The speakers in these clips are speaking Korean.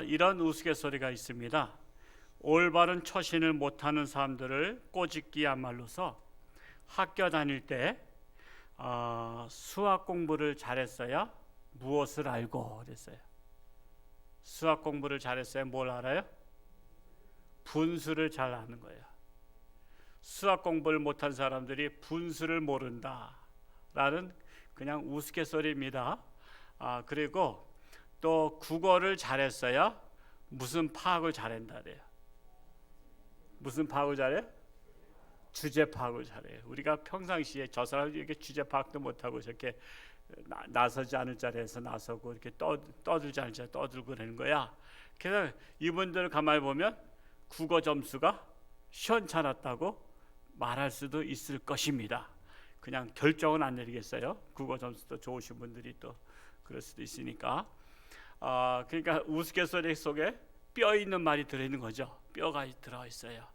이런 우스갯소리가 있습니다. 올바른 처신을 못하는 사람들을 꼬집기야말로서 학교 다닐 때 수학 공부를 잘했어야 무엇을 알고 그랬어요. 수학 공부를 잘했어야 뭘 알아요? 분수를 잘 아는 거예요. 수학 공부를 못한 사람들이 분수를 모른다라는 그냥 우스갯소리입니다. 그리고 또 국어를 잘했어야 무슨 파악을 잘한다 그래요. 무슨 파악을 잘해요? 주제 파악을 잘해요. 우리가 평상시에 저 사람이 이렇게 주제 파악도 못하고 저렇게 나서지 않을 자리에서 나서고 이렇게 떠들지 않을 자리에 떠들고 그러는 거야. 그래서 이분들을 가만히 보면 국어 점수가 시원찮았다고 말할 수도 있을 것입니다. 그냥 결정은 안 내리겠어요. 국어 점수도 좋으신 분들이 또 그럴 수도 있으니까. 그러니까 우스갯소리 속에 뼈 있는 말이 들어있는 거죠. 뼈가 들어있어요.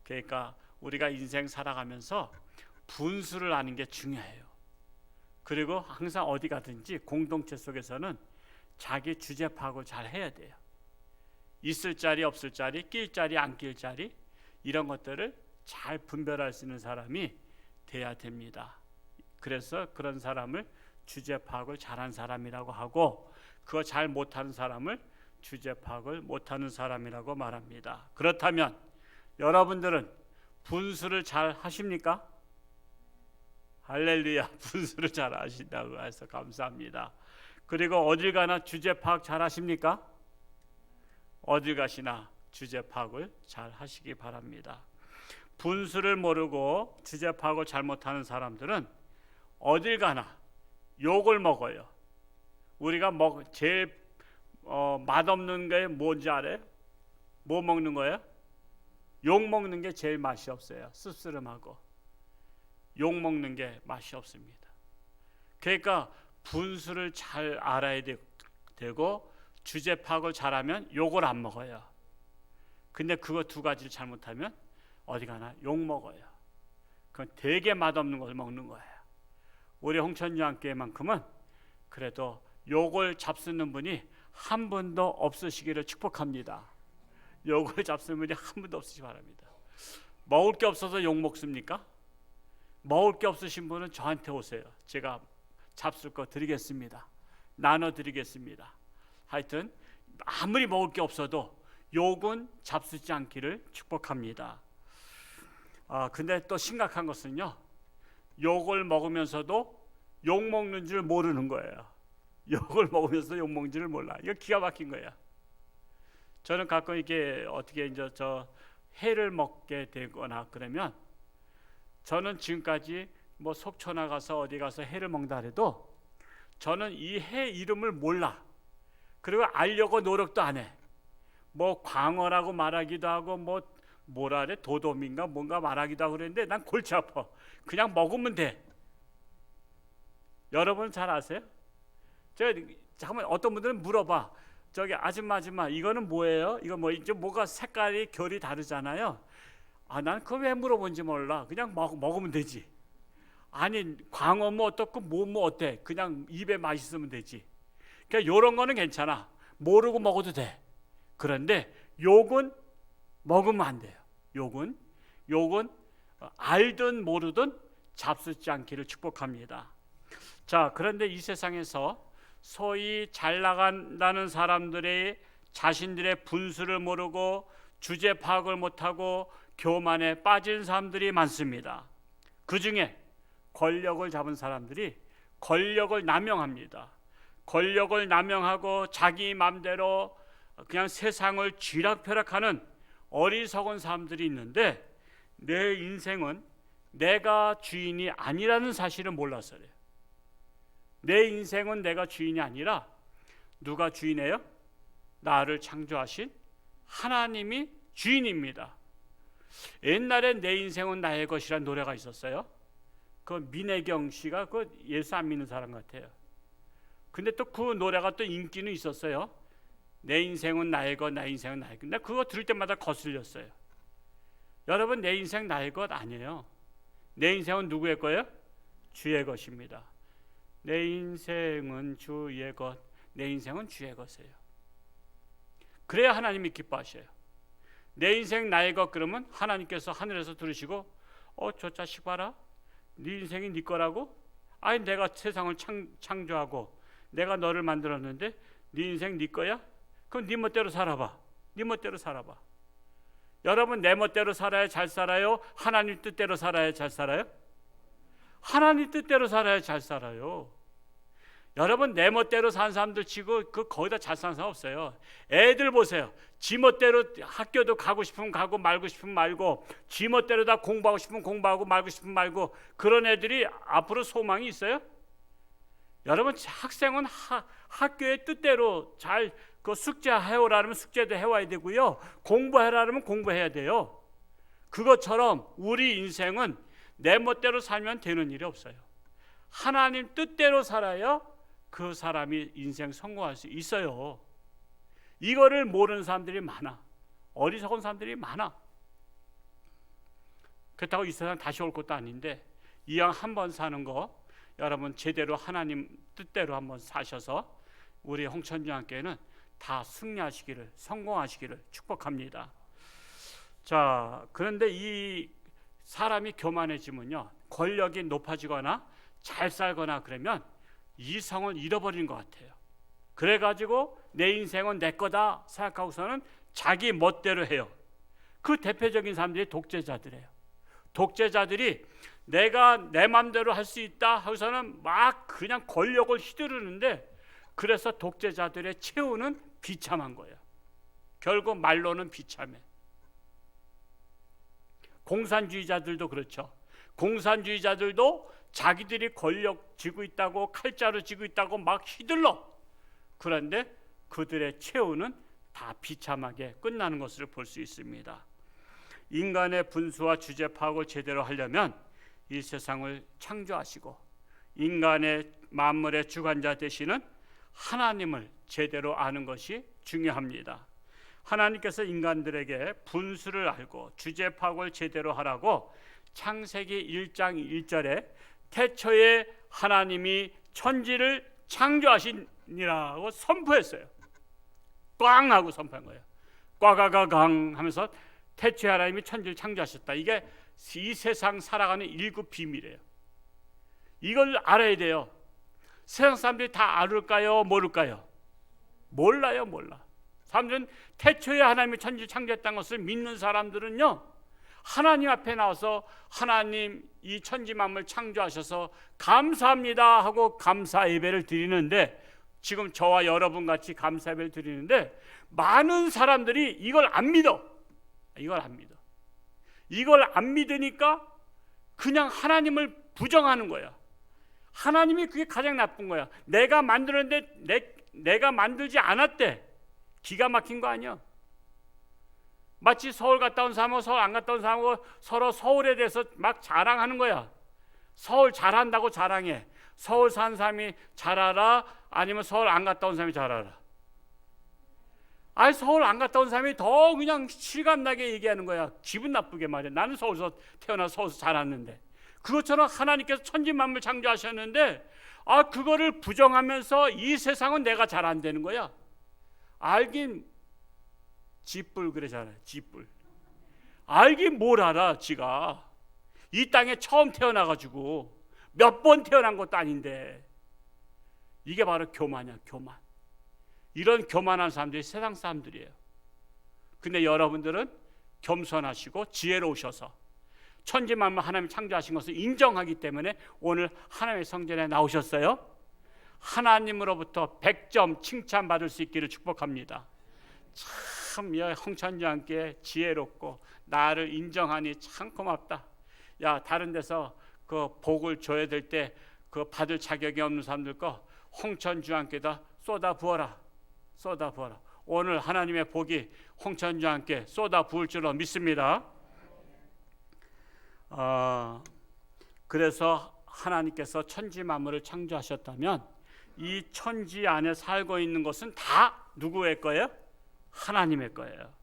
그러니까 우리가 인생 살아가면서 분수를 아는 게 중요해요. 그리고 항상 어디 가든지 공동체 속에서는 자기 주제 파악을 잘 해야 돼요. 있을 자리 없을 자리, 낄 자리 안 낄 자리, 이런 것들을 잘 분별할 수 있는 사람이 돼야 됩니다. 그래서 그런 사람을 주제 파악을 잘한 사람이라고 하고, 그거 잘 못하는 사람을 주제 파악을 못하는 사람이라고 말합니다. 그렇다면 여러분들은 분수를 잘 하십니까? 할렐루야, 분수를 잘 하신다고 해서 감사합니다. 그리고 어딜 가나 주제 파악 잘 하십니까? 어딜 가시나 주제 파악을 잘 하시기 바랍니다. 분수를 모르고 주제 파악을 잘못하는 사람들은 어딜 가나 욕을 먹어요. 우리가 제일 맛없는 게 뭔지 알아요? 뭐 먹는 거예요? 욕 먹는 게 제일 맛이 없어요. 씁쓸하고 욕 먹는 게 맛이 없습니다. 그러니까 분수를 잘 알아야 되고 주제 파악을 잘하면 욕을 안 먹어요. 근데 그거 두 가지를 잘못하면 어디 가나 욕 먹어요. 그건 되게 맛없는 걸 먹는 거예요. 우리 홍천유한교회만큼은 그래도 욕을 잡수는 분이 한 분도 없으시기를 축복합니다. 욕을 잡수는 분이 한 분도 없으시기 바랍니다. 먹을 게 없어서 욕 먹습니까? 먹을 게 없으신 분은 저한테 오세요. 제가 잡술 거 드리겠습니다. 나눠드리겠습니다. 하여튼 아무리 먹을 게 없어도 욕은 잡수지 않기를 축복합니다. 근데 또 심각한 것은요, 욕을 먹으면서도 욕 먹는 줄 모르는 거예요. 욕을 먹으면서 욕 먹는 줄 몰라. 이거 기가 막힌 거야. 저는 가끔 이게 어떻게 이제 회를 먹게 되거나 그러면, 저는 지금까지 뭐 속초 나가서 어디 가서 회를 먹다 해도 저는 이 회 이름을 몰라. 그리고 알려고 노력도 안 해. 뭐 광어라고 말하기도 하고 뭐라 그래, 도돔인가 뭔가 말하기도 하고 그랬는데 난 골치 아파. 그냥 먹으면 돼. 여러분 잘 아세요? 제가 잠깐만, 어떤 분들은 물어봐. 저기 아줌마 이거는 뭐예요? 이거 뭐 이제 뭐가 색깔이 결이 다르잖아요. 난 그거 왜 물어본지 몰라. 그냥 먹으면 되지. 아니 광어 뭐 어떻고 뭐 어때? 그냥 입에 맛있으면 되지. 그러니까 이런 거는 괜찮아. 모르고 먹어도 돼. 그런데 욕은 먹으면 안 돼요. 욕은 알든 모르든 잡수지 않기를 축복합니다. 자, 그런데 이 세상에서 소위 잘 나간다는 사람들이 자신들의 분수를 모르고 주제 파악을 못하고 교만에 빠진 사람들이 많습니다. 그 중에 권력을 잡은 사람들이 권력을 남용합니다. 권력을 남용하고 자기 마음대로 그냥 세상을 쥐락펴락하는 어리석은 사람들이 있는데, 내 인생은 내가 주인이 아니라는 사실을 몰라서 그래요. 내 인생은 내가 주인이 아니라 누가 주인이에요? 나를 창조하신 하나님이 주인입니다. 옛날에 내 인생은 나의 것이라는 노래가 있었어요. 그 민혜경 씨가 그 예수 안 믿는 사람 같아요. 근데 또 그 노래가 또 인기는 있었어요. 내 인생은 나의 것, 내 인생은 나의 것. 근데 그거 들을 때마다 거슬렸어요. 여러분, 내 인생 나의 것 아니에요. 내 인생은 누구의 거예요? 주의 것입니다. 내 인생은 주의 것, 내 인생은 주의 것이에요. 그래야 하나님이 기뻐하셔요. 내 인생 나의 것 그러면 하나님께서 하늘에서 들으시고 저 자식 봐라, 네 인생이 네 거라고? 아니 내가 세상을 창조하고 내가 너를 만들었는데 네 인생 네 거야? 그럼 네 멋대로 살아봐. 네 멋대로 살아봐. 여러분, 내 멋대로 살아야 잘 살아요? 하나님 뜻대로 살아야 잘 살아요? 하나님 뜻대로 살아야 잘 살아요. 여러분, 내 멋대로 사는 사람들 치고 거기다 잘 사는 사람 없어요. 애들 보세요. 지 멋대로 학교도 가고 싶으면 가고 말고 싶으면 말고, 지 멋대로 다 공부하고 싶으면 공부하고 말고 싶으면 말고, 그런 애들이 앞으로 소망이 있어요? 여러분, 학생은 학교의 뜻대로 잘 숙제해오라면 숙제도 해와야 되고요, 공부해라면 공부해야 돼요. 그것처럼 우리 인생은 내 멋대로 살면 되는 일이 없어요. 하나님 뜻대로 살아야 그 사람이 인생 성공할 수 있어요. 이거를 모르는 사람들이 많아. 어리석은 사람들이 많아. 그렇다고 이 세상 다시 올 것도 아닌데, 이왕 한번 사는 거 여러분 제대로 하나님 뜻대로 한번 사셔서 우리 홍천중학교에는 다 승리하시기를, 성공하시기를 축복합니다. 자, 그런데 이 사람이 교만해지면요, 권력이 높아지거나 잘 살거나 그러면 이성을 잃어버리는 것 같아요. 그래가지고 내 인생은 내 거다 생각하고서는 자기 멋대로 해요. 그 대표적인 사람들이 독재자들이에요. 독재자들이 내가 내 마음대로 할 수 있다 하고서는 막 그냥 권력을 휘두르는데, 그래서 독재자들의 최후는 비참한 거예요. 결국 말로는 비참해. 공산주의자들도 그렇죠. 공산주의자들도 자기들이 권력 쥐고 있다고, 칼자루 쥐고 있다고 막 휘둘러. 그런데 그들의 최후는 다 비참하게 끝나는 것을 볼 수 있습니다. 인간의 분수와 주제 파악을 제대로 하려면 이 세상을 창조하시고 인간의 만물의 주관자 되시는 하나님을 제대로 아는 것이 중요합니다. 하나님께서 인간들에게 분수를 알고 주제 파악을 제대로 하라고 창세기 1장 1절에 태초에 하나님이 천지를 창조하시니라고 선포했어요. 꽝 하고 선포한 거예요. 꽝가강 하면서 태초에 하나님이 천지를 창조하셨다. 이게 이 세상 살아가는 일급 비밀이에요. 이걸 알아야 돼요. 세상 사람들이 다 알을까요? 모를까요? 몰라요. 몰라. 사람들은 태초에 하나님이 천지를 창조했다는 것을 믿는 사람들은요, 하나님 앞에 나와서 하나님 이 천지 만물 창조하셔서 감사합니다 하고 감사 예배를 드리는데, 지금 저와 여러분 같이 감사 예배를 드리는데 많은 사람들이 이걸 안 믿어. 이걸 안 믿어. 이걸 안 믿으니까 그냥 하나님을 부정하는 거야. 하나님이 그게 가장 나쁜 거야. 내가 만들었는데 내가 만들지 않았대. 기가 막힌 거 아니야. 마치 서울 갔다 온 사람하고 서울 안 갔다 온 사람하고 서로 서울에 대해서 막 자랑하는 거야. 서울 잘한다고 자랑해. 서울 산 사람이 잘하라, 아니면 서울 안 갔다 온 사람이 잘하라. 아니, 서울 안 갔다 온 사람이 더 그냥 실감나게 얘기하는 거야. 기분 나쁘게 말이야. 나는 서울에서 태어나서 서울에서 자랐는데. 그것처럼 하나님께서 천지 만물 창조하셨는데 그거를 부정하면서 이 세상은 내가 잘 안 되는 거야. 알긴 쥐뿔 그러잖아요. 쥐뿔. 알긴 뭘 알아. 지가 이 땅에 처음 태어나가지고 몇 번 태어난 것도 아닌데. 이게 바로 교만이야. 교만. 이런 교만한 사람들이 세상 사람들이에요. 근데 여러분들은 겸손하시고 지혜로우셔서 천지 만물 하나님 창조하신 것을 인정하기 때문에 오늘 하나님의 성전에 나오셨어요. 하나님으로부터 100점 칭찬받을 수 있기를 축복합니다. 참 홍천중학교에 지혜롭고 나를 인정하니 참 고맙다. 야, 다른 데서 그 복을 줘야 될 때 그 받을 자격이 없는 사람들 거 홍천중학교에다 쏟아 부어라. 쏟아 부어라. 오늘 하나님의 복이 홍천중학교에 쏟아 부을 줄로 믿습니다. 그래서 하나님께서 천지 만물을 창조하셨다면 이 천지 안에 살고 있는 것은 다 누구의 거예요? 하나님의 거예요.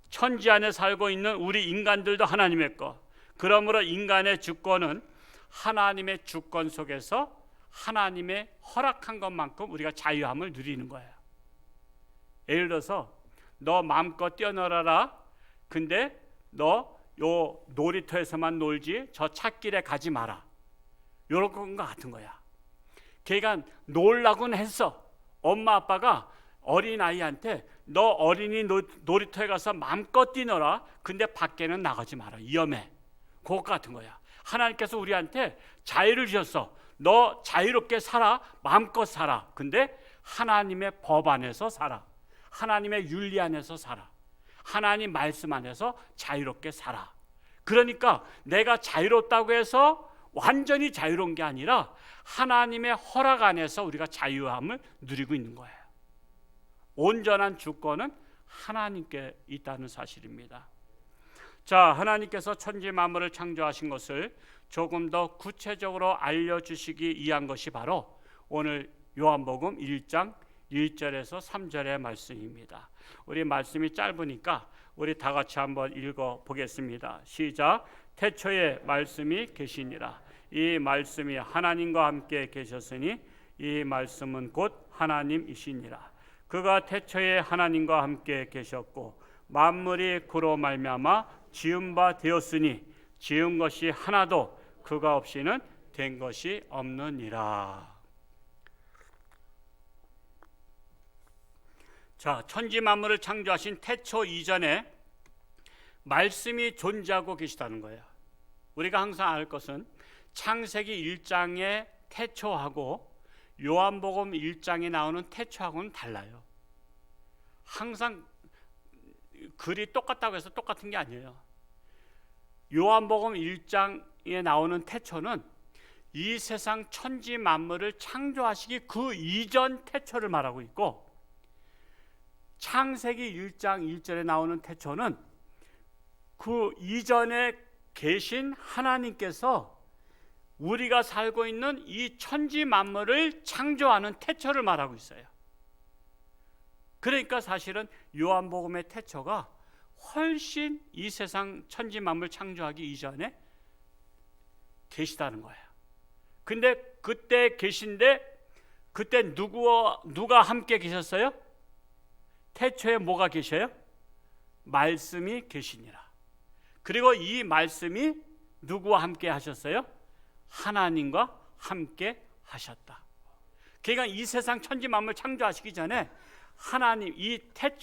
천지 안에 살고 있는 우리 인간들도 하나님의 거. 그러므로 인간의 주권은 하나님의 주권 속에서 하나님의 허락한 것만큼 우리가 자유함을 누리는 거예요. 예를 들어서 너 마음껏 뛰어놀아라. 근데 너 요 놀이터에서만 놀지 저 찻길에 가지 마라. 요런 것 같은 거야. 걔가 놀라고는 했어. 엄마 아빠가 어린아이한테 너 어린이 놀이터에 가서 마음껏 뛰놀아. 근데 밖에는 나가지 마라. 위험해. 그것 같은 거야. 하나님께서 우리한테 자유를 주셨어. 너 자유롭게 살아. 마음껏 살아. 근데 하나님의 법 안에서 살아. 하나님의 윤리 안에서 살아. 하나님 말씀 안에서 자유롭게 살아. 그러니까 내가 자유롭다고 해서 완전히 자유로운 게 아니라 하나님의 허락 안에서 우리가 자유함을 누리고 있는 거예요. 온전한 주권은 하나님께 있다는 사실입니다. 자, 하나님께서 천지 만물을 창조하신 것을 조금 더 구체적으로 알려주시기 위한 것이 바로 오늘 요한복음 1장 1절에서 3절의 말씀입니다. 우리 말씀이 짧으니까 우리 다 같이 한번 읽어 보겠습니다. 시작. 태초에 말씀이 계시니라. 이 말씀이 하나님과 함께 계셨으니 이 말씀은 곧 하나님이시니라. 그가 태초에 하나님과 함께 계셨고 만물이 그로 말미암아 지은 바 되었으니 지은 것이 하나도 그가 없이는 된 것이 없느니라. 자, 천지 만물을 창조하신 태초 이전에 말씀이 존재하고 계시다는 거예요. 우리가 항상 알 것은 창세기 1장의 태초하고 요한복음 1장에 나오는 태초하고는 달라요. 항상 글이 똑같다고 해서 똑같은 게 아니에요. 요한복음 1장에 나오는 태초는 이 세상 천지 만물을 창조하시기 그 이전 태초를 말하고 있고, 창세기 1장 1절에 나오는 태초는 그 이전에 계신 하나님께서 우리가 살고 있는 이 천지 만물을 창조하는 태초를 말하고 있어요. 그러니까 사실은 요한복음의 태초가 훨씬 이 세상 천지 만물 창조하기 이전에 계시다는 거예요. 근데 그때 계신데 그때 누가 함께 계셨어요? 태초에 뭐가 계셔요? 말씀이 계시니라. 그리고 이 말씀이 누구와 함께 하셨어요? 하나님과 함께 하셨다. 그러니까 이 세상 천지 만물 창조하시기 전에 하나님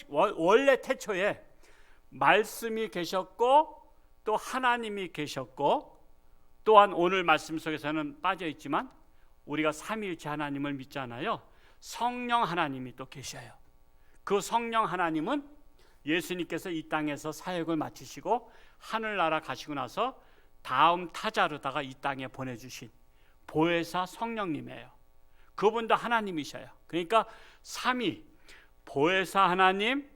원래 태초에 말씀이 계셨고 또 하나님이 계셨고, 또한 오늘 말씀 속에서는 빠져 있지만 우리가 삼위일체 하나님을 믿잖아요. 성령 하나님이 또 계셔요. 그 성령 하나님은 예수님께서 이 땅에서 사역을 마치시고 하늘나라 가시고 나서 다음 타자로다가 이 땅에 보내주신 보혜사 성령님이에요. 그분도 하나님이셔요. 그러니까 삼위, 보혜사 하나님,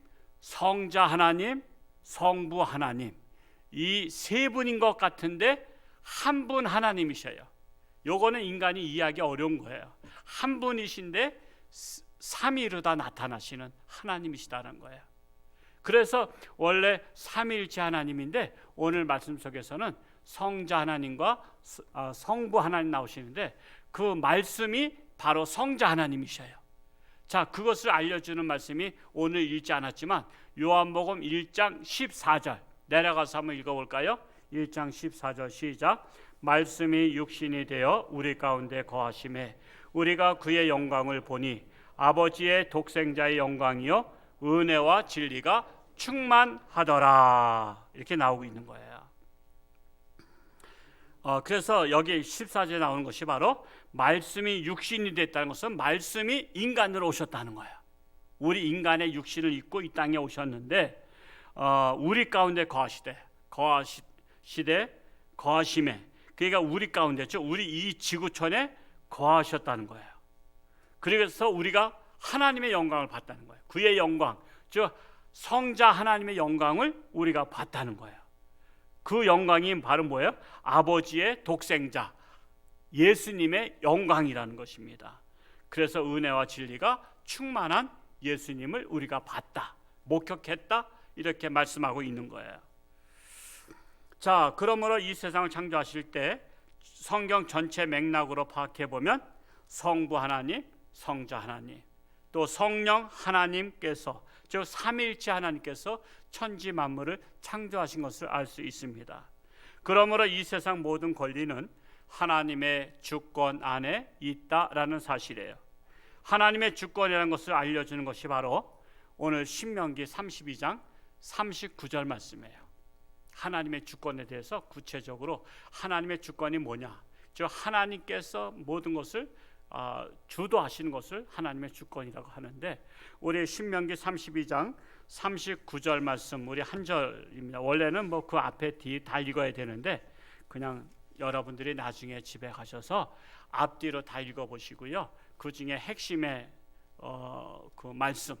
성자 하나님, 성부 하나님, 이 세 분인 것 같은데 한 분 하나님이셔요. 요거는 인간이 이해하기 어려운 거예요. 한 분이신데 삼위로 다 나타나시는 하나님이시다는 거예요. 그래서 원래 삼위일체 하나님인데 오늘 말씀 속에서는 성자 하나님과 성부 하나님 나오시는데 그 말씀이 바로 성자 하나님이셔요. 자, 그것을 알려주는 말씀이 오늘 읽지 않았지만 요한복음 1장 14절 내려가서 한번 읽어볼까요? 1장 14절 시작. 말씀이 육신이 되어 우리 가운데 거하심에 우리가 그의 영광을 보니 아버지의 독생자의 영광이요 은혜와 진리가 충만하더라. 이렇게 나오고 있는 거예요. 그래서 여기 14절에 나오는 것이 바로 말씀이 육신이 됐다는 것은 말씀이 인간으로 오셨다는 거예요. 우리 인간의 육신을 입고 이 땅에 오셨는데 우리 가운데 거하심에, 그러니까 우리 가운데죠. 우리 이 지구촌에 거하셨다는 거예요. 그래서 우리가 하나님의 영광을 봤다는 거예요. 그의 영광, 즉 성자 하나님의 영광을 우리가 봤다는 거예요. 그 영광이 바로 뭐예요? 아버지의 독생자 예수님의 영광이라는 것입니다. 그래서 은혜와 진리가 충만한 예수님을 우리가 봤다, 목격했다, 이렇게 말씀하고 있는 거예요. 자, 그러므로 이 세상을 창조하실 때 성경 전체 맥락으로 파악해 보면 성부 하나님, 성자 하나님, 또 성령 하나님께서 즉 삼위일체 하나님께서 천지 만물을 창조하신 것을 알 수 있습니다. 그러므로 이 세상 모든 권리는 하나님의 주권 안에 있다라는 사실이에요. 하나님의 주권이라는 것을 알려주는 것이 바로 오늘 신명기 32장 39절 말씀이에요. 하나님의 주권에 대해서 구체적으로 하나님의 주권이 뭐냐, 즉 하나님께서 모든 것을 주도하시는 것을 하나님의 주권이라고 하는데, 우리 신명기 32장 39절 말씀 우리 한 절입니다. 원래는 뭐 그 앞에 뒤 다 읽어야 되는데 그냥 여러분들이 나중에 집에 가셔서 앞뒤로 다 읽어보시고요. 그 중에 핵심의 그 말씀,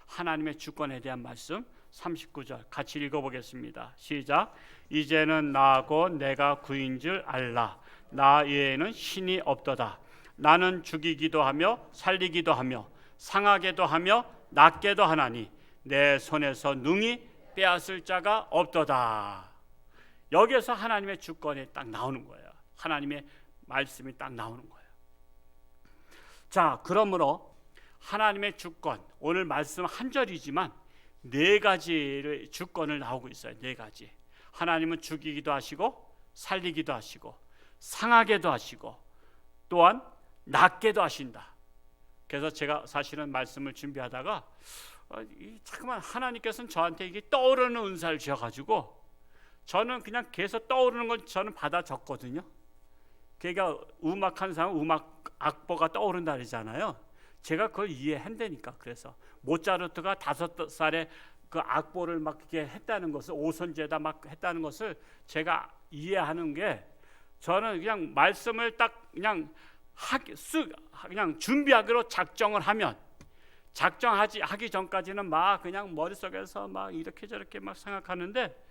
하나님의 주권에 대한 말씀 39절 같이 읽어보겠습니다. 시작. 이제는 나하고 내가 구인 줄 알라. 나 외에는 신이 없도다. 나는 죽이기도 하며 살리기도 하며 상하게도 하며 낫게도 하나니 내 손에서 능히 빼앗을 자가 없도다. 여기에서 하나님의 주권이 딱 나오는 거예요. 하나님의 말씀이 딱 나오는 거예요. 자, 그러므로 하나님의 주권, 오늘 말씀 한 절이지만 네 가지의 주권을 나오고 있어요. 네 가지. 하나님은 죽이기도 하시고 살리기도 하시고 상하게도 하시고 또한 낫게도 하신다. 그래서 제가 사실은 말씀을 준비하다가 잠깐만, 하나님께서는 저한테 이게 떠오르는 은사를 주셔가지고 저는 그냥 계속 떠오르는 건 저는 받아 적거든요. 그러니까 음악하는 사람은 음악 악보가 떠오른다 그러잖아요. 제가 그걸 이해한다니까. 그래서 모차르트가 5살에 그 악보를 막 이렇게 했다는 것을, 오선제다 막 했다는 것을 제가 이해하는 게, 저는 그냥 말씀을 딱 그냥 그냥 준비하기로 작정을 하면, 하기 전까지는 막 그냥 머릿속에서 막 이렇게 저렇게 막 생각하는데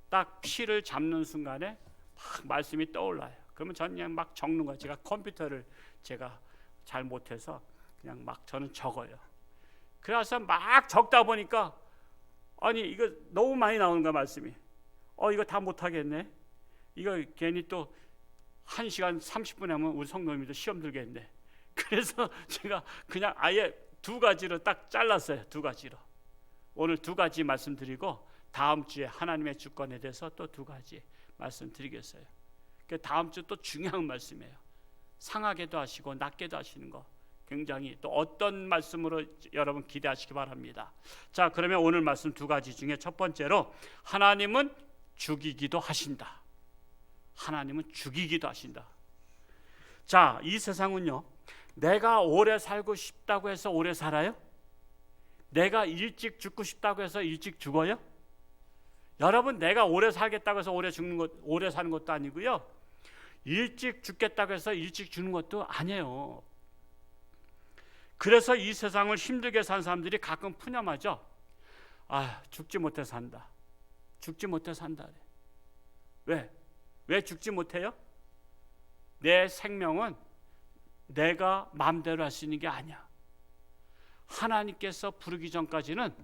딱 피를 잡는 순간에 막 말씀이 떠올라요. 그러면 저는 그냥 막 적는 거예요. 제가 컴퓨터를 제가 잘 못해서 그냥 막 저는 적어요. 그래서 막 적다 보니까 아니 이거 너무 많이 나오는 거야 말씀이. 이거 다 못하겠네. 이거 괜히 또 1시간 30분 하면 우리 성도님도 시험 들겠네. 그래서 제가 그냥 아예 2가지로 딱 잘랐어요. 2가지로. 오늘 2가지 말씀드리고 다음 주에 하나님의 주권에 대해서 또 2가지 말씀드리겠어요. 다음 주 또 중요한 말씀이에요. 상하게도 하시고 낫게도 하시는 거, 굉장히 또 어떤 말씀으로 여러분 기대하시기 바랍니다. 자, 그러면 오늘 말씀 2가지 중에 첫 번째로 하나님은 죽이기도 하신다. 하나님은 죽이기도 하신다. 자, 이 세상은요, 내가 오래 살고 싶다고 해서 오래 살아요? 내가 일찍 죽고 싶다고 해서 일찍 죽어요? 여러분, 내가 오래 살겠다고 해서 오래 사는 것도 아니고요, 일찍 죽겠다고 해서 일찍 죽는 것도 아니에요. 그래서 이 세상을 힘들게 사는 사람들이 가끔 푸념하죠. 죽지 못해 산다. 죽지 못해 산다. 왜 죽지 못해요? 내 생명은 내가 마음대로 할 수 있는 게 아니야. 하나님께서 부르기 전까지는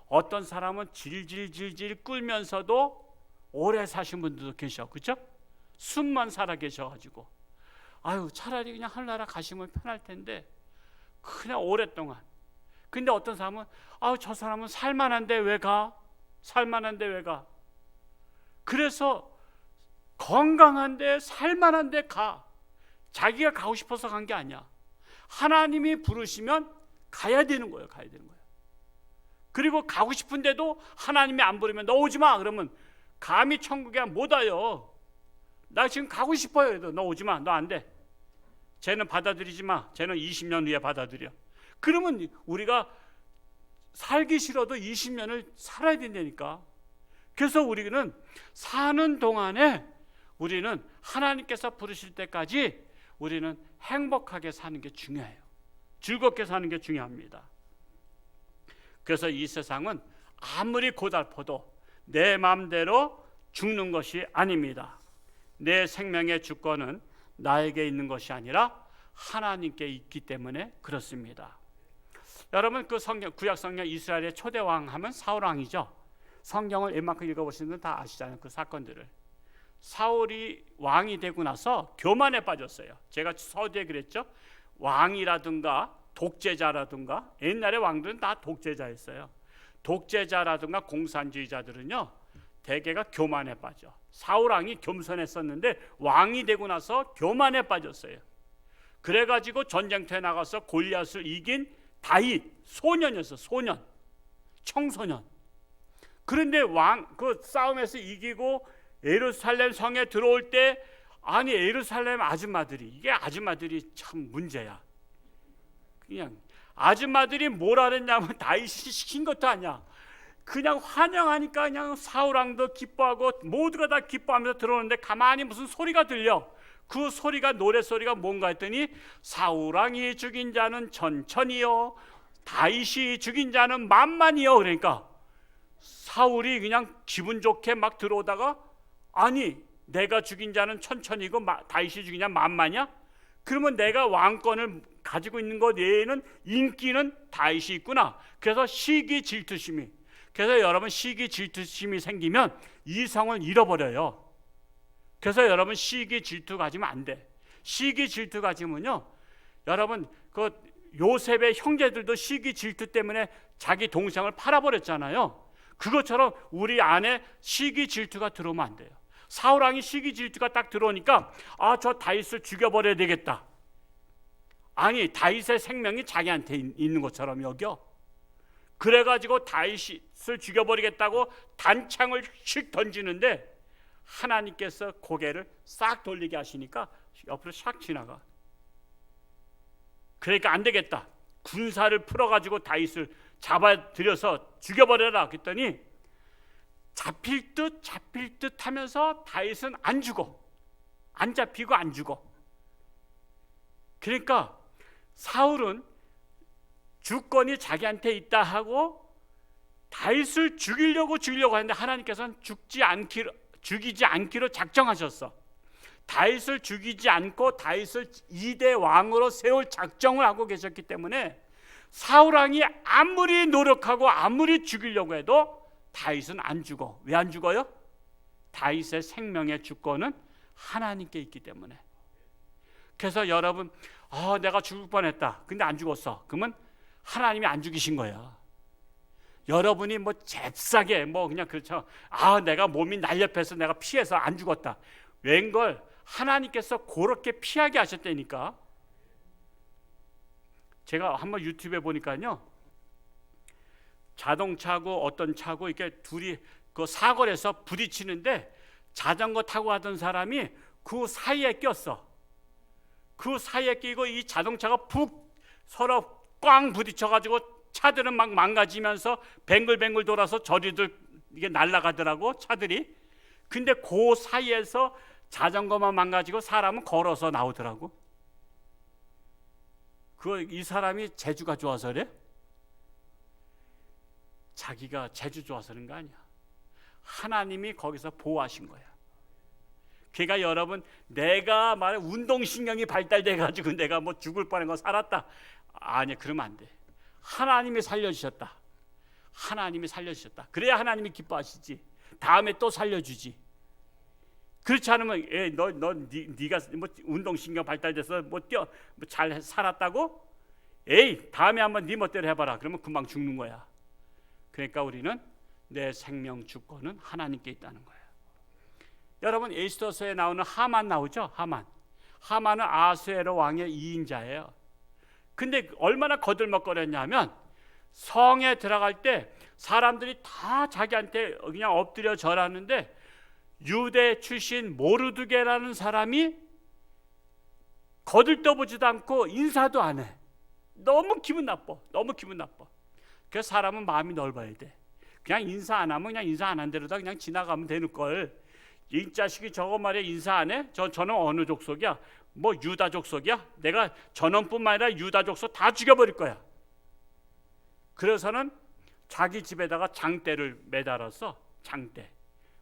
어떤 사람은 질질질질 끓면서도 오래 사신 분들도 계셔. 그렇죠? 숨만 살아 계셔가지고 차라리 그냥 하늘나라 가시면 편할 텐데 그냥 오랫동안. 근데 어떤 사람은 저 사람은 살만한데 왜 가? 살만한데 왜 가? 그래서 건강한데 살만한데 가. 자기가 가고 싶어서 간 게 아니야. 하나님이 부르시면 가야 되는 거예요. 가야 되는 거예요. 그리고 가고 싶은데도 하나님이 안 부르면 너 오지 마. 그러면 감히 천국에 못 와요. 나 지금 가고 싶어요. 그래도 너 오지 마. 너 안 돼. 쟤는 받아들이지 마. 쟤는 20년 후에 받아들여. 그러면 우리가 살기 싫어도 20년을 살아야 된다니까. 그래서 우리는 사는 동안에 우리는 하나님께서 부르실 때까지 우리는 행복하게 사는 게 중요해요. 즐겁게 사는 게 중요합니다. 그래서 이 세상은 아무리 고달퍼도 내 마음대로 죽는 것이 아닙니다. 내 생명의 주권은 나에게 있는 것이 아니라 하나님께 있기 때문에 그렇습니다. 여러분, 그 구약 성경 이스라엘의 초대 왕 하면 사울 왕이죠. 성경을 웬만큼 읽어보시는 분 다 아시잖아요. 그 사건들을. 사울이 왕이 되고 나서 교만에 빠졌어요. 제가 서두에 그랬죠. 왕이라든가 독재자라든가, 옛날에 왕들은 다 독재자였어요. 독재자라든가 공산주의자들은요 대개가 교만에 빠져. 사울 왕이 겸손했었는데 왕이 되고 나서 교만에 빠졌어요. 그래가지고 전쟁터에 나가서 골리앗을 이긴 다윗, 소년이었어. 소년, 청소년. 그런데 그 싸움에서 이기고 예루살렘 성에 들어올 때, 아니 예루살렘 아줌마들이, 이게 아줌마들이 참 문제야. 그냥 아줌마들이 뭐라 그랬냐면 다윗이 시킨 것도 아니야. 그냥 환영하니까 그냥 사울왕도 기뻐하고 모두가 다 기뻐하면서 들어오는데 가만히 무슨 소리가 들려. 그 소리가, 노래 소리가 뭔가 했더니 사울왕이 죽인 자는 천천히요, 다윗이 죽인 자는 만만히요. 그러니까 사울이 그냥 기분 좋게 막 들어오다가, 아니 내가 죽인 자는 천천히고 다윗이 죽인 자는 만만이야? 그러면 내가 왕권을 가지고 있는 것 외에는 인기는 다윗이 있구나. 그래서 시기 질투심이, 그래서 여러분 시기 질투심이 생기면 이성을 잃어버려요. 그래서 여러분 시기 질투 가지면 안 돼. 시기 질투 가지면요, 여러분 그 요셉의 형제들도 시기 질투 때문에 자기 동생을 팔아버렸잖아요. 그것처럼 우리 안에 시기 질투가 들어오면 안 돼요. 사울왕이 시기 질투가 딱 들어오니까 저 다윗을 죽여버려야 되겠다. 아니 다윗의 생명이 자기한테 있는 것처럼 여겨. 그래가지고 다윗을 죽여버리겠다고 단창을 휙 던지는데 하나님께서 고개를 싹 돌리게 하시니까 옆으로 샥 지나가. 그러니까 안 되겠다. 군사를 풀어가지고 다윗을 잡아들여서 죽여버려라. 그랬더니 잡힐 듯 하면서 다윗은 안 죽어. 안 잡히고 안 죽어. 그러니까 사울은 주권이 자기한테 있다 하고 다윗을 죽이려고 하는데 하나님께서는 죽이지 않기로 작정하셨어. 다윗을 죽이지 않고 다윗을 2대 왕으로 세울 작정을 하고 계셨기 때문에 사울왕이 아무리 노력하고 아무리 죽이려고 해도 다윗은 안 죽어. 왜 안 죽어요? 다윗의 생명의 주권은 하나님께 있기 때문에. 그래서 여러분, 내가 죽을 뻔했다. 근데 안 죽었어. 그러면 하나님이 안 죽이신 거야. 여러분이 뭐 잽싸게 뭐 그냥 그렇죠. 내가 몸이 날렵해서 내가 피해서 안 죽었다. 웬걸 하나님께서 그렇게 피하게 하셨다니까. 제가 한번 유튜브에 보니까요, 자동차고 어떤 차고 이렇게 둘이 그 사거리에서 부딪히는데 자전거 타고 가던 사람이 그 사이에 꼈어. 그 사이에 끼고 이 자동차가 푹 서로 꽝 부딪혀가지고 차들은 막 망가지면서 뱅글뱅글 돌아서 저리들 이게 날아가더라고, 차들이. 근데 그 사이에서 자전거만 망가지고 사람은 걸어서 나오더라고. 이 사람이 재주가 좋아서 그래? 자기가 재주 좋아서 그런 거 아니야. 하나님이 거기서 보호하신 거야. 그러니까 여러분, 내가 말해 운동신경이 발달돼 가지고 내가 뭐 죽을 뻔한 거 살았다, 아니, 그러면 안 돼. 하나님이 살려주셨다. 하나님이 살려주셨다. 그래야 하나님이 기뻐하시지. 다음에 또 살려주지. 그렇지 않으면 네가 뭐 운동신경 발달돼서 잘 살았다고? 다음에 한번 네 멋대로 해봐라. 그러면 금방 죽는 거야. 그러니까 우리는 내 생명 주권은 하나님께 있다는 거예요. 여러분, 에스더서에 나오는 하만 나오죠? 하만은 아수에로 왕의 2인자예요. 근데 얼마나 거들먹거렸냐면 성에 들어갈 때 사람들이 다 자기한테 그냥 엎드려 절하는데 유대 출신 모르드게라는 사람이 거들떠보지도 않고 인사도 안 해. 너무 기분 나빠. 그래서 사람은 마음이 넓어야 돼. 그냥 인사 안 하면 그냥 인사 안 한 대로다 그냥 지나가면 되는 걸. 이 자식이 저거 말이야 인사 안 해? 저는 어느 족속이야? 뭐 유다 족속이야? 내가 전원뿐만 아니라 유다 족속 다 죽여버릴 거야. 그래서는 자기 집에다가 장대를 매달았어. 장대.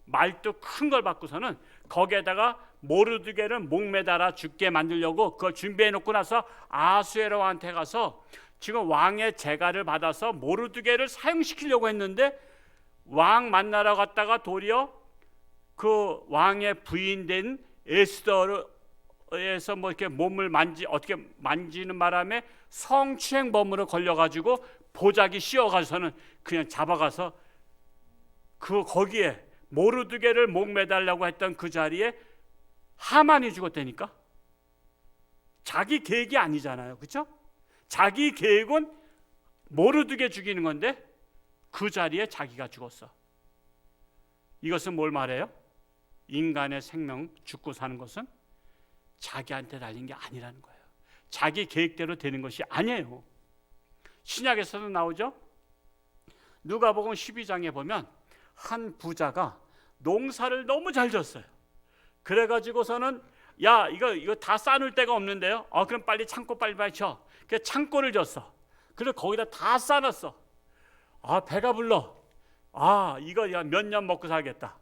말도 큰 걸 받고서는 거기에다가 모르드게를 목매달아 죽게 만들려고 그걸 준비해 놓고 나서 아수에로한테 가서 지금 왕의 재가를 받아서 모르드게를 사형시키려고 했는데 왕 만나러 갔다가 도리어 그 왕의 부인된 에스더에서 뭐 이렇게 몸을 어떻게 만지는 바람에 성추행범으로 걸려가지고 보자기 씌워가서는 그냥 잡아가서 거기에 모르드게를 목 매달라고 했던 그 자리에 하만이 죽었다니까. 자기 계획이 아니잖아요, 그렇죠? 자기 계획은 모르드게 죽이는 건데 그 자리에 자기가 죽었어. 이것은 뭘 말해요? 인간의 생명 죽고 사는 것은 자기한테 달린 게 아니라는 거예요. 자기 계획대로 되는 것이 아니에요. 신약에서도 나오죠. 누가복음 12장에 보면 한 부자가 농사를 너무 잘 졌어요. 그래가지고서는 야 이거 다 싸놓을 데가 없는데요. 그럼 빨리 창고 빨리 쳐. 그래서 창고를 졌어. 그래서 거기다 다 싸놨어. 배가 불러. 이거 몇 년 먹고 살겠다.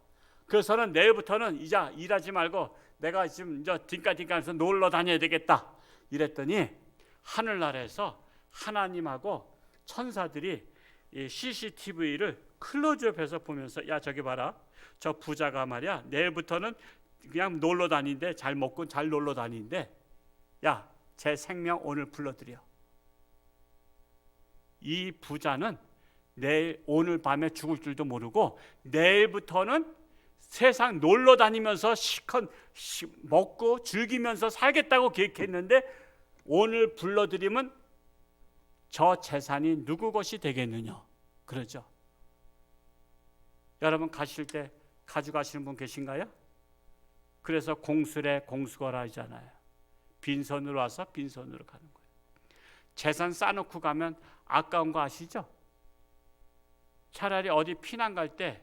그래서는 내일부터는 이제 일하지 말고 내가 지금 이제 딩까딩까해서 놀러 다녀야 되겠다. 이랬더니 하늘나라에서 하나님하고 천사들이 이 CCTV를 클로즈업해서 보면서 야 저기 봐라. 저 부자가 말이야 내일부터는 그냥 놀러 다니는데 잘 먹고 잘 놀러 다니는데 야 제 생명 오늘 불러들여. 이 부자는 내일 오늘 밤에 죽을 줄도 모르고 내일부터는 세상 놀러 다니면서 실컷 먹고 즐기면서 살겠다고 계획했는데 오늘 불러들이면 저 재산이 누구 것이 되겠느냐 그러죠. 여러분 가실 때 가져가시는 분 계신가요? 그래서 공수래 공수거라 하잖아요. 빈손으로 와서 빈손으로 가는 거예요. 재산 싸놓고 가면 아까운 거 아시죠? 차라리 어디 피난 갈 때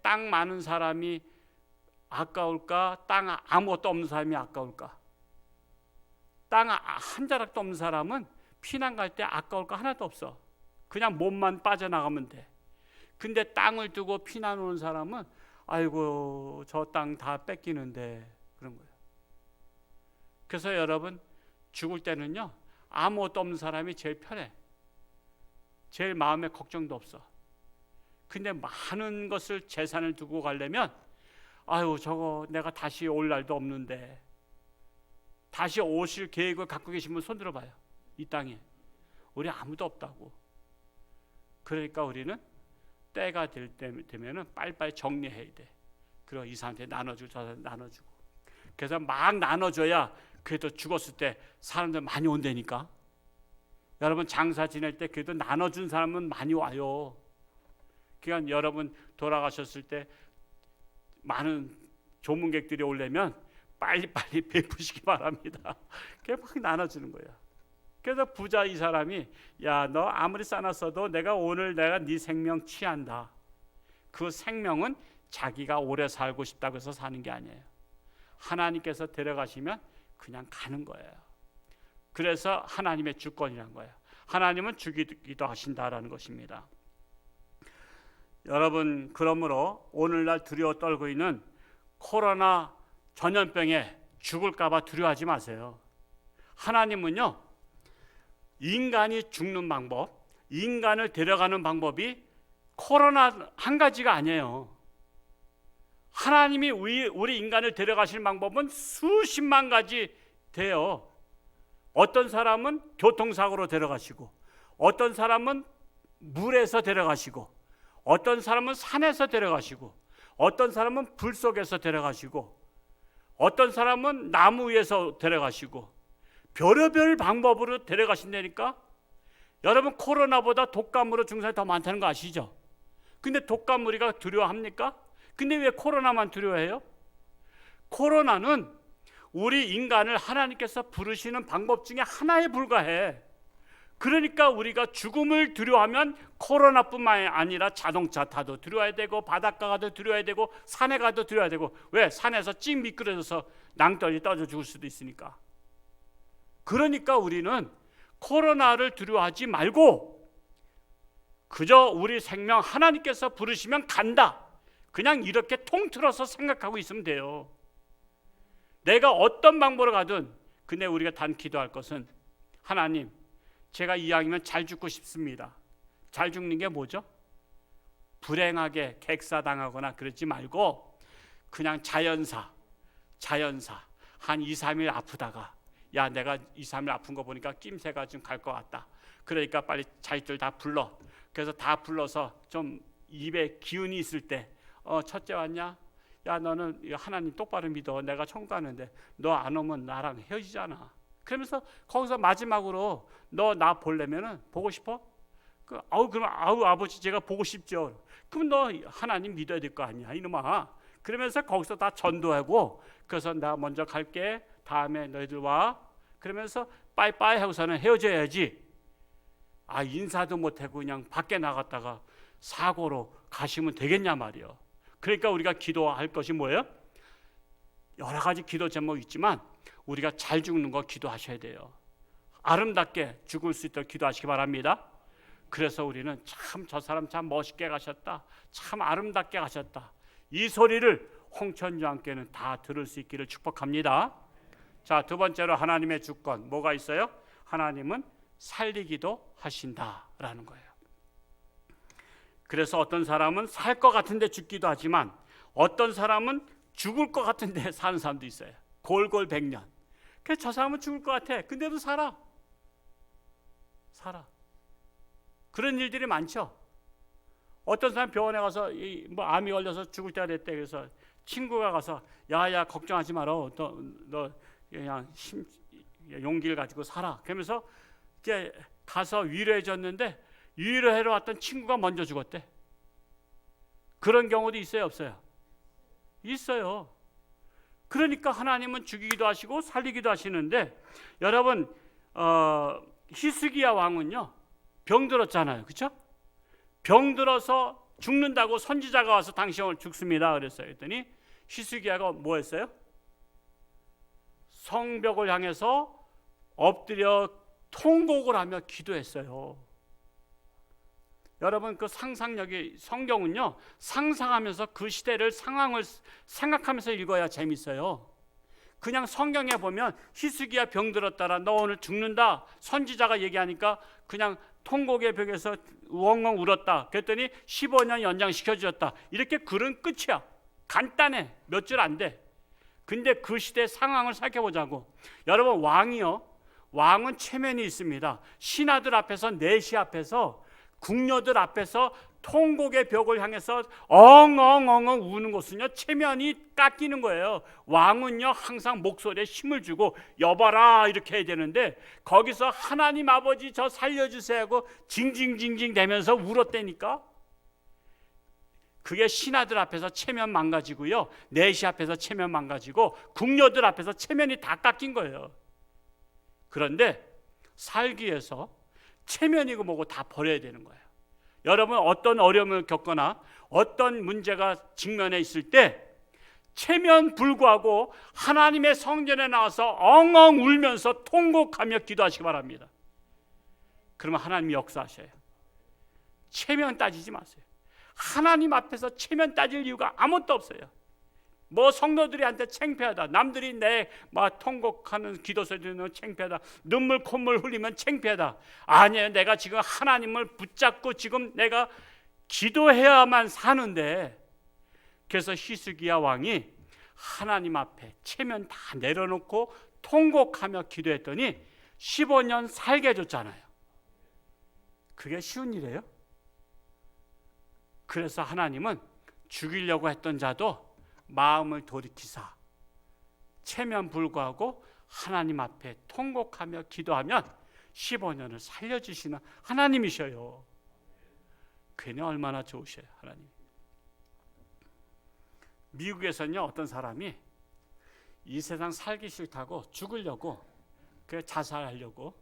땅 많은 사람이 아까울까? 땅 아무것도 없는 사람이 아까울까? 땅 한 자락도 없는 사람은 피난 갈 때 아까울 거 하나도 없어. 그냥 몸만 빠져나가면 돼. 근데 땅을 두고 피난 오는 사람은 아이고 저 땅 다 뺏기는데 그런 거예요. 그래서 여러분 죽을 때는요 아무것도 없는 사람이 제일 편해. 제일 마음에 걱정도 없어. 근데 많은 것을 재산을 두고 가려면 저거 내가 다시 올 날도 없는데 다시 오실 계획을 갖고 계신 분 손 들어봐요. 이 땅에 우리 아무도 없다고. 그러니까 우리는 때가 되면은 빨리빨리 정리해야 돼. 그리고 이 사람한테 나눠주고 저 사람한테 나눠주고. 그래서 막 나눠줘야 그래도 죽었을 때 사람들 많이 온다니까. 여러분 장사 지낼 때 그래도 나눠준 사람은 많이 와요. 그러니까 여러분 돌아가셨을 때 많은 조문객들이 오려면 빨리빨리 베푸시기 바랍니다. 그냥 막 나눠주는 거예요. 그래서 부자 이 사람이 야 너 아무리 싸놨어도 내가 오늘 네 생명 취한다. 그 생명은 자기가 오래 살고 싶다고 해서 사는 게 아니에요. 하나님께서 데려가시면 그냥 가는 거예요. 그래서 하나님의 주권이란 거예요. 하나님은 죽이기도 하신다라는 것입니다. 여러분 그러므로 오늘날 두려워 떨고 있는 코로나 전염병에 죽을까 봐 두려워하지 마세요. 하나님은요 인간이 죽는 방법, 인간을 데려가는 방법이 코로나 한 가지가 아니에요. 하나님이 우리 인간을 데려가실 방법은 수십만 가지 돼요. 어떤 사람은 교통사고로 데려가시고, 어떤 사람은 물에서 데려가시고, 어떤 사람은 산에서 데려가시고, 어떤 사람은 불 속에서 데려가시고, 어떤 사람은 나무 위에서 데려가시고, 별의별 방법으로 데려가신다니까. 여러분 코로나보다 독감으로 죽는 사람이 더 많다는 거 아시죠? 근데 독감 우리가 두려워합니까? 근데 왜 코로나만 두려워해요? 코로나는 우리 인간을 하나님께서 부르시는 방법 중에 하나에 불과해. 그러니까 우리가 죽음을 두려워하면 코로나뿐만 아니라 자동차 타도 두려워야 되고 바닷가 가도 두려워야 되고 산에 가도 두려워야 되고. 왜? 산에서 찡 미끄러져서 낭떠러지 떨어져 죽을 수도 있으니까. 그러니까 우리는 코로나를 두려워하지 말고 그저 우리 생명 하나님께서 부르시면 간다. 그냥 이렇게 통틀어서 생각하고 있으면 돼요. 내가 어떤 방법으로 가든. 근데 우리가 단 기도할 것은 하나님 제가 이왕이면 잘 죽고 싶습니다. 잘 죽는 게 뭐죠? 불행하게 객사당하거나 그러지 말고 그냥 자연사 한 2, 3일 아프다가 야 내가 2, 3일 아픈 거 보니까 낌새가 좀 갈 것 같다. 그러니까 빨리 자식들 다 불러. 그래서 다 불러서 좀 입에 기운이 있을 때 첫째 왔냐? 야, 너는 하나님 똑바로 믿어. 내가 천국 가는데 너 안 오면 나랑 헤어지잖아. 그러면서 거기서 마지막으로 너 나 보려면은 보고 싶어? 그럼 아버지 제가 보고 싶죠. 그럼 너 하나님 믿어야 될 거 아니야 이놈아. 그러면서 거기서 다 전도하고, 그래서 나 먼저 갈게, 다음에 너희들 와, 그러면서 빠이빠이 하고서는 헤어져야지. 인사도 못하고 그냥 밖에 나갔다가 사고로 가시면 되겠냐 말이요. 그러니까 우리가 기도할 것이 뭐예요? 여러 가지 기도 제목 있지만 우리가 잘 죽는 거 기도하셔야 돼요. 아름답게 죽을 수 있도록 기도하시기 바랍니다. 그래서 우리는 참 저 사람 참 멋있게 가셨다, 참 아름답게 가셨다, 이 소리를 홍천주 함께는 다 들을 수 있기를 축복합니다. 자, 두 번째로 하나님의 주권 뭐가 있어요? 하나님은 살리기도 하신다라는 거예요. 그래서 어떤 사람은 살 것 같은데 죽기도 하지만 어떤 사람은 죽을 것 같은데 사는 사람도 있어요. 골골백년. 그래서 저 사람은 죽을 것 같아. 근데도 살아. 그런 일들이 많죠. 어떤 사람 병원에 가서 암이 걸려서 죽을 때가 됐대. 그래서 친구가 가서 야야 걱정하지 마라. 너 그냥 용기를 가지고 살아. 그러면서 이제 가서 위로해 줬는데 위로하러 왔던 친구가 먼저 죽었대. 그런 경우도 있어요, 없어요? 있어요. 그러니까 하나님은 죽이기도 하시고 살리기도 하시는데, 여러분 히스기야 왕은요 병들었잖아요, 그렇죠? 병들어서 죽는다고 선지자가 와서 당신 오늘 죽습니다 그랬어요. 그랬더니 히스기야가 뭐 했어요? 성벽을 향해서 엎드려 통곡을 하며 기도했어요. 여러분 그 상상력이, 성경은요 상상하면서 그 시대를 상황을 생각하면서 읽어야 재밌어요. 그냥 성경에 보면 히스기야 병들었다라, 너 오늘 죽는다, 선지자가 얘기하니까 그냥 통곡의 벽에서 엉엉 울었다, 그랬더니 15년 연장시켜 주었다, 이렇게 글은 끝이야. 간단해, 몇 줄 안 돼. 근데 그 시대 상황을 살펴보자고. 여러분 왕은 체면이 있습니다. 신하들 앞에서, 내시 앞에서, 궁녀들 앞에서 통곡의 벽을 향해서 엉엉엉엉 우는 것은요 체면이 깎이는 거예요. 왕은요 항상 목소리에 힘을 주고 여봐라 이렇게 해야 되는데, 거기서 하나님 아버지 저 살려주세요 하고 징징징징 대면서 울었다니까. 그게 신하들 앞에서 체면 망가지고요, 내시 앞에서 체면 망가지고, 궁녀들 앞에서 체면이 다 깎인 거예요. 그런데 살기 위해서 체면이고 뭐고 다 버려야 되는 거예요. 여러분 어떤 어려움을 겪거나 어떤 문제가 직면해 있을 때 체면 불구하고 하나님의 성전에 나와서 엉엉 울면서 통곡하며 기도하시기 바랍니다. 그러면 하나님이 역사하셔요. 체면 따지지 마세요. 하나님 앞에서 체면 따질 이유가 아무것도 없어요. 뭐 성도들이한테 창피하다, 남들이 내 막 통곡하는 기도 소리 들으면 창피하다, 눈물 콧물 흘리면 창피하다. 아니에요. 내가 지금 하나님을 붙잡고 지금 내가 기도해야만 사는데. 그래서 히스기야 왕이 하나님 앞에 체면 다 내려놓고 통곡하며 기도했더니 15년 살게 해줬잖아요. 그게 쉬운 일이에요? 그래서 하나님은 죽이려고 했던 자도 마음을 돌이키사 체면 불구하고 하나님 앞에 통곡하며 기도하면 15년을 살려주시는 하나님이셔요. 괜히 얼마나 좋으셔요 하나님. 미국에서는요 어떤 사람이 이 세상 살기 싫다고 죽으려고, 그 자살하려고,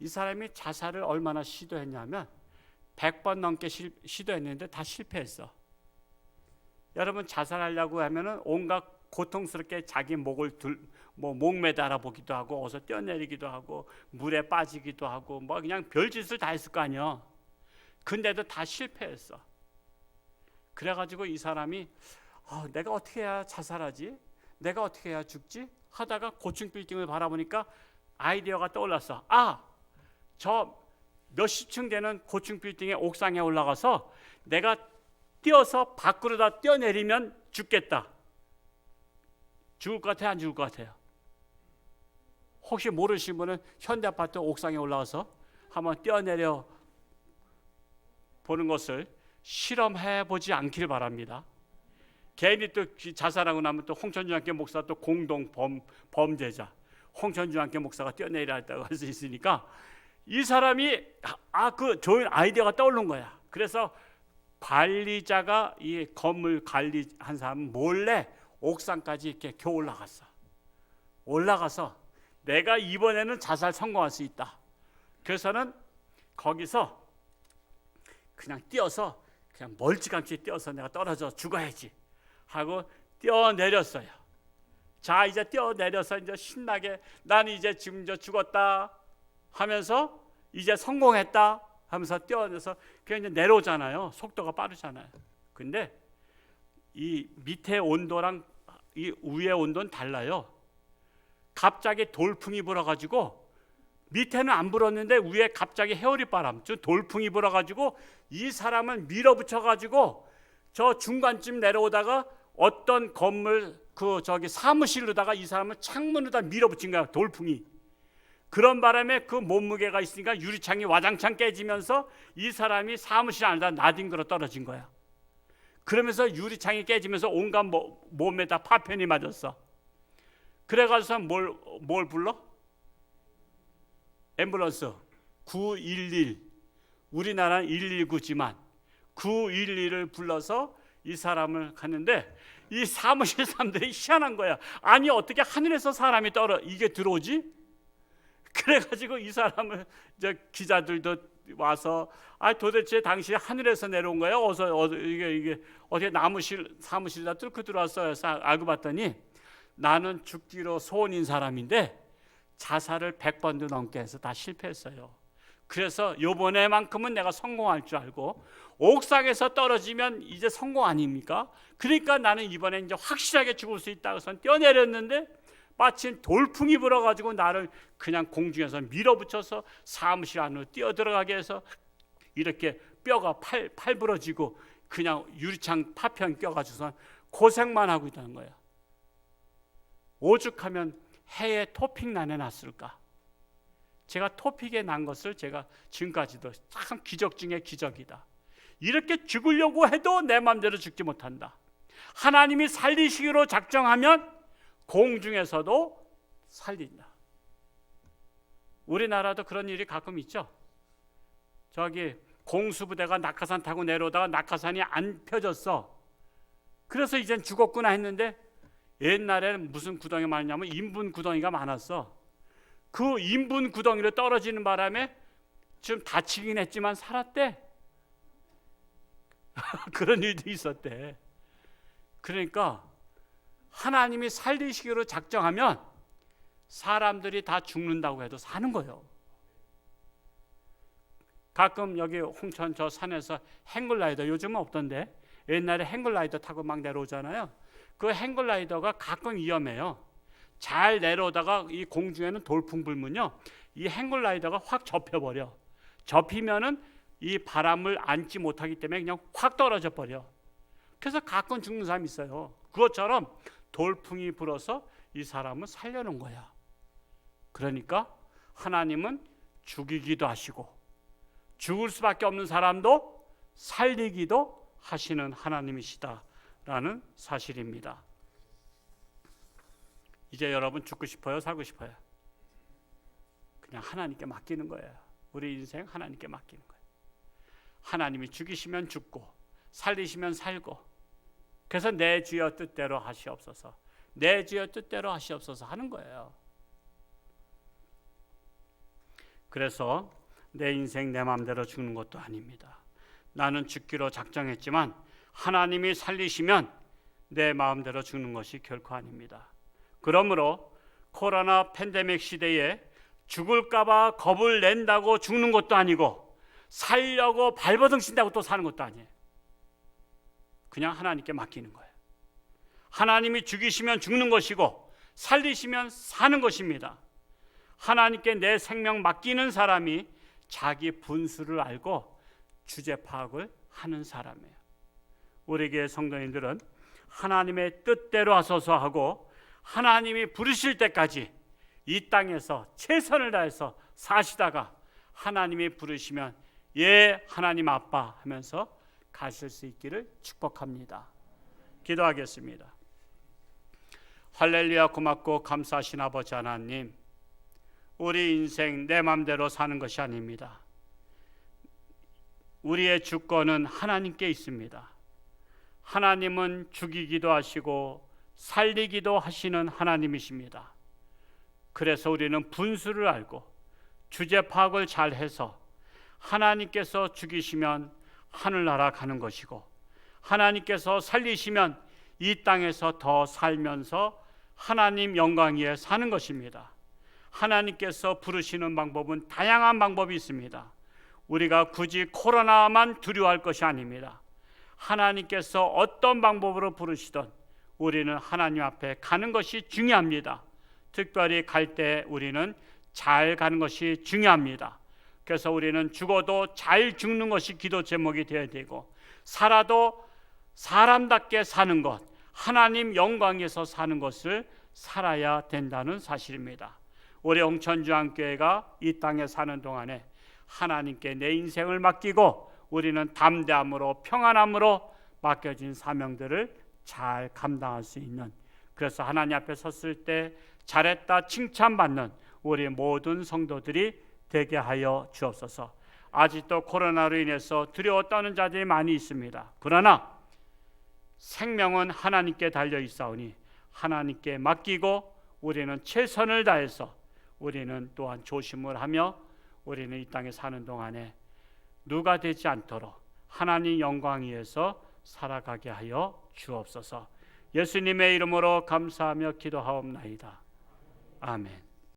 이 사람이 자살을 얼마나 시도했냐면 100번 넘게 시도했는데 다 실패했어. 여러분 자살하려고 하면은 온갖 고통스럽게 자기 목을 목 매달아 보기도 하고, 어서 뛰어내리기도 하고, 물에 빠지기도 하고, 뭐 그냥 별짓을 다 했을 거 아니야. 근데도 다 실패했어. 그래가지고 이 사람이 내가 어떻게 해야 자살하지? 내가 어떻게 해야 죽지? 하다가 고층 빌딩을 바라보니까 아이디어가 떠올랐어. 저 몇십 층 되는 고층 빌딩의 옥상에 올라가서 내가 뛰어서 밖으로 다 뛰어내리면 죽겠다. 죽을 것 같아요? 안 죽을 것 같아요? 혹시 모르시는 분은 현대아파트 옥상에 올라가서 한번 뛰어내려 보는 것을 실험해 보지 않길 바랍니다. 괜히 또 자살하고 나면 또 홍천주 함께 목사 또 공동 범죄자 홍천주 함께 목사가 뛰어내리라 했다고 할 수 있으니까 이 사람이 그 좋은 아이디어가 떠오른 거야. 그래서 관리자가 이 건물 관리한 사람 몰래 옥상까지 이렇게 겨우 올라가서 내가 이번에는 자살 성공할 수 있다. 그래서는 거기서 그냥 뛰어서 그냥 멀찌감치 뛰어서 내가 떨어져 죽어야지 하고 뛰어내렸어요. 자, 이제 뛰어내려서 이제 신나게 나는 이제 지금 이제 죽었다 하면서 이제 성공했다 하면서 뛰어내서 그냥 이제 내려오잖아요. 속도가 빠르잖아요. 근데 이 밑에 온도랑 이 위의 온도는 달라요. 갑자기 돌풍이 불어가지고 밑에는 안 불었는데 위에 갑자기 해오리 바람, 즉 돌풍이 불어가지고 이 사람을 밀어붙여가지고 저 중간쯤 내려오다가 어떤 건물 사무실로다가 이 사람을 창문에다 밀어붙인 거야. 돌풍이. 그런 바람에 그 몸무게가 있으니까 유리창이 와장창 깨지면서 이 사람이 사무실 안에다 나뒹굴어 떨어진 거야. 그러면서 유리창이 깨지면서 온갖 몸에다 파편이 맞았어. 그래가지고 뭘 불러? 앰뷸런스 911. 우리나라는 119지만 911을 불러서 이 사람을 갔는데 이 사무실 사람들이 희한한 거야. 아니 어떻게 하늘에서 사람이 이게 들어오지? 그래가지고 이 사람을 이제 기자들도 와서 도대체 당신이 하늘에서 내려온 거야? 이게 어떻게 사무실에다 뚫고 들어왔어요? 그래서 알고 봤더니 나는 죽기로 소원인 사람인데 자살을 100번도 넘게 해서 다 실패했어요. 그래서 요번에만큼은 내가 성공할 줄 알고 옥상에서 떨어지면 이제 성공 아닙니까? 그러니까 나는 이번에 이제 확실하게 죽을 수 있다 해서 뛰어내렸는데 마침 돌풍이 불어가지고 나를 그냥 공중에서 밀어붙여서 사무실 안으로 뛰어들어가게 해서 이렇게 뼈가 팔 부러지고 그냥 유리창 파편 껴가지고서 고생만 하고 있다는 거야. 오죽하면 해에 토픽 난에 났을까? 제가 토픽에 난 것을 제가 지금까지도 참 기적 중에 기적이다. 이렇게 죽으려고 해도 내 마음대로 죽지 못한다. 하나님이 살리시기로 작정하면 공중에서도 살린다. 우리나라도 그런 일이 가끔 있죠. 저기 공수부대가 낙하산 타고 내려오다가 낙하산이 안 펴졌어. 그래서 이젠 죽었구나 했는데 옛날에는 무슨 구덩이가 많았냐면 인분 구덩이가 많았어. 그 인분 구덩이로 떨어지는 바람에 좀 다치긴 했지만 살았대. 그런 일도 있었대. 그러니까 하나님이 살리시기로 작정하면 사람들이 다 죽는다고 해도 사는 거예요. 가끔 여기 홍천 저 산에서 행글라이더, 요즘은 없던데 옛날에 행글라이더 타고 막 내려오잖아요. 그 행글라이더가 가끔 위험해요. 잘 내려오다가 이 공중에는 돌풍 불면요, 이 행글라이더가 확 접혀버려. 접히면은 이 바람을 안지 못하기 때문에 그냥 확 떨어져 버려. 그래서 가끔 죽는 사람이 있어요. 그것처럼 돌풍이 불어서 이 사람을 살려놓은 거야. 그러니까 하나님은 죽이기도 하시고 죽을 수밖에 없는 사람도 살리기도 하시는 하나님이시다라는 사실입니다. 이제 여러분 죽고 싶어요? 살고 싶어요? 그냥 하나님께 맡기는 거예요. 우리 인생 하나님께 맡기는 거예요. 하나님이 죽이시면 죽고 살리시면 살고, 그래서 내 주여 뜻대로 하시옵소서, 내 주여 뜻대로 하시옵소서 하는 거예요. 그래서 내 인생 내 마음대로 죽는 것도 아닙니다. 나는 죽기로 작정했지만 하나님이 살리시면 내 마음대로 죽는 것이 결코 아닙니다. 그러므로 코로나 팬데믹 시대에 죽을까 봐 겁을 낸다고 죽는 것도 아니고 살려고 발버둥 친다고 또 사는 것도 아니에요. 그냥 하나님께 맡기는 거예요. 하나님이 죽이시면 죽는 것이고 살리시면 사는 것입니다. 하나님께 내 생명 맡기는 사람이 자기 분수를 알고 주제 파악을 하는 사람이에요. 우리 교회 성도님들은 하나님의 뜻대로 하소서 하고 하나님이 부르실 때까지 이 땅에서 최선을 다해서 사시다가 하나님이 부르시면 예 하나님 아빠 하면서 가실 수 있기를 축복합니다. 기도하겠습니다. 할렐루야. 고맙고 감사하신 아버지 하나님, 우리 인생 내 맘대로 사는 것이 아닙니다. 우리의 주권은 하나님께 있습니다. 하나님은 죽이기도 하시고 살리기도 하시는 하나님이십니다. 그래서 우리는 분수를 알고 주제 파악을 잘해서 하나님께서 죽이시면 하늘나라 가는 것이고 하나님께서 살리시면 이 땅에서 더 살면서 하나님 영광 위에 사는 것입니다. 하나님께서 부르시는 방법은 다양한 방법이 있습니다. 우리가 굳이 코로나만 두려워할 것이 아닙니다. 하나님께서 어떤 방법으로 부르시든 우리는 하나님 앞에 가는 것이 중요합니다. 특별히 갈 때 우리는 잘 가는 것이 중요합니다. 그래서 우리는 죽어도 잘 죽는 것이 기도 제목이 되어야 되고, 살아도 사람답게 사는 것, 하나님 영광에서 사는 것을 살아야 된다는 사실입니다. 우리 홍천주안교회가 이 땅에 사는 동안에 하나님께 내 인생을 맡기고 우리는 담대함으로 평안함으로 맡겨진 사명들을 잘 감당할 수 있는, 그래서 하나님 앞에 섰을 때 잘했다 칭찬받는 우리 모든 성도들이 되게 하여 주옵소서. 아직도 코로나로 인해서 두려워 떠는 자들이 많이 있습니다. 그러나 생명은 하나님께 달려 있사오니 하나님께 맡기고 우리는 최선을 다해서 우리는 또한 조심을 하며 우리는 이 땅에 사는 동안에 누가 되지 않도록 하나님 영광 위에서 살아가게 하여 주옵소서. 예수님의 이름으로 감사하며 기도하옵나이다. 아멘.